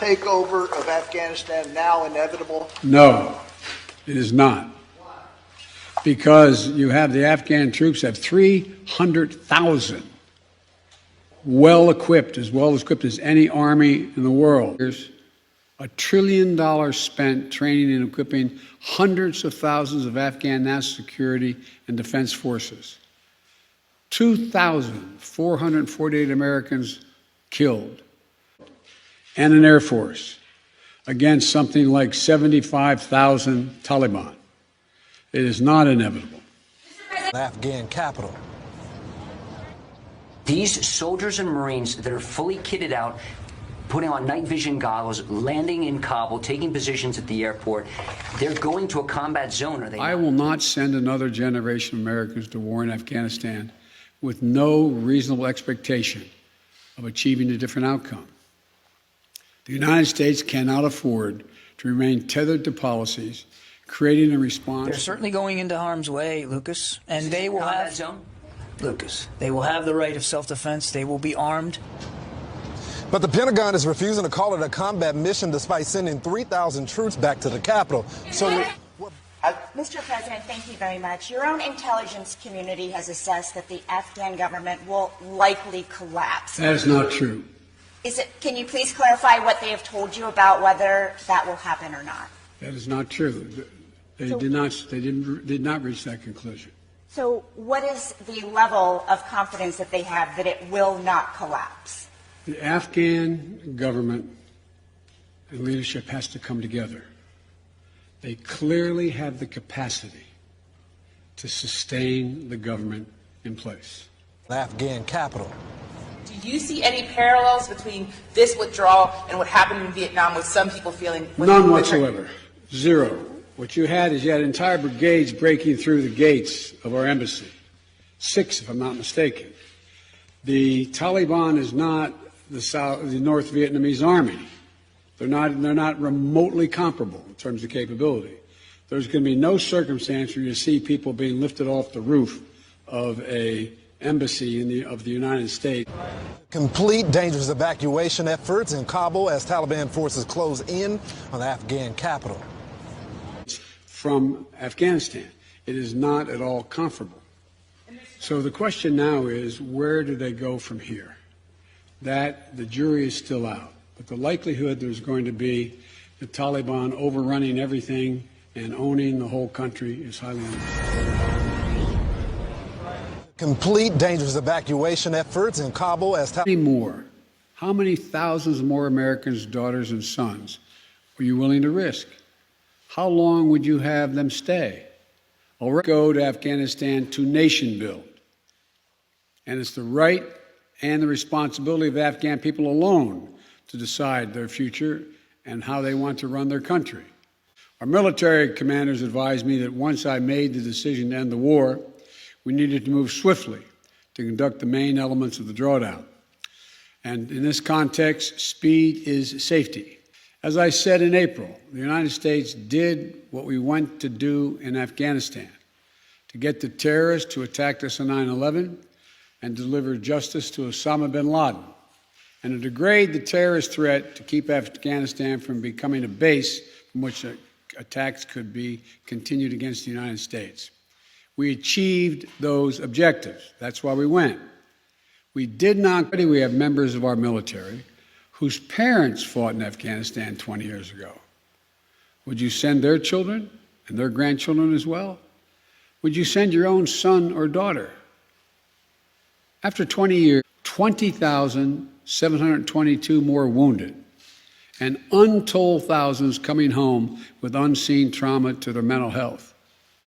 takeover of Afghanistan now inevitable? No, it is not. Because you have the Afghan troops have 300,000 well-equipped as any army in the world. There's $1 trillion spent training and equipping hundreds of thousands of Afghan national security and defense forces. 2,448 Americans killed, and an air force against something like 75,000 Taliban. It is not inevitable. The Afghan capital. These soldiers and Marines that are fully kitted out, putting on night vision goggles, landing in Kabul, taking positions at the airport, they're going to a combat zone, are they not? I will not send another generation of Americans to war in Afghanistan with no reasonable expectation of achieving a different outcome. The United States cannot afford to remain tethered to policies creating a response. They're certainly going into harm's way, Lucas, and they will have zone? Lucas, they will have the right of self-defense. They will be armed. But the Pentagon is refusing to call it a combat mission despite sending 3,000 troops back to the capital. So, Mr. President, thank you very much. Your own intelligence community has assessed that the Afghan government will likely collapse. That is not true. Can you please clarify what they have told you about whether that will happen or not? That is not true. They did not reach that conclusion. So what is the level of confidence that they have that it will not collapse? The Afghan government and leadership has to come together. They clearly have the capacity to sustain the government in place. the Afghan capital. Do you see any parallels between this withdrawal and what happened in Vietnam, with some people feeling... None whatsoever. Zero. What you had entire brigades breaking through the gates of our embassy. 6, if I'm not mistaken. The Taliban is not the North Vietnamese army. They're not remotely comparable in terms of capability. There's going to be no circumstance where you see people being lifted off the roof of a embassy of the United States. Complete dangerous evacuation efforts in Kabul as Taliban forces close in on the Afghan capital. From Afghanistan. It is not at all comparable. So the question now is, where do they go from here? That the jury is still out. But the likelihood there's going to be the Taliban overrunning everything and owning the whole country is highly unlikely. Complete dangerous evacuation efforts in Kabul as How many thousands more Americans' daughters and sons were you willing to risk? How long would you have them stay? Or go to Afghanistan to nation build. And it's the right and the responsibility of the Afghan people alone to decide their future and how they want to run their country. Our military commanders advised me that once I made the decision to end the war, we needed to move swiftly to conduct the main elements of the drawdown. And in this context, speed is safety. As I said in April, the United States did what we went to do in Afghanistan, to get the terrorists who attacked us on 9/11 and deliver justice to Osama bin Laden, and to degrade the terrorist threat to keep Afghanistan from becoming a base from which attacks could be continued against the United States. We achieved those objectives. That's why we went. We have members of our military whose parents fought in Afghanistan 20 years ago. Would you send their children and their grandchildren as well? Would you send your own son or daughter? After 20 years, 20,722 more wounded, and untold thousands coming home with unseen trauma to their mental health.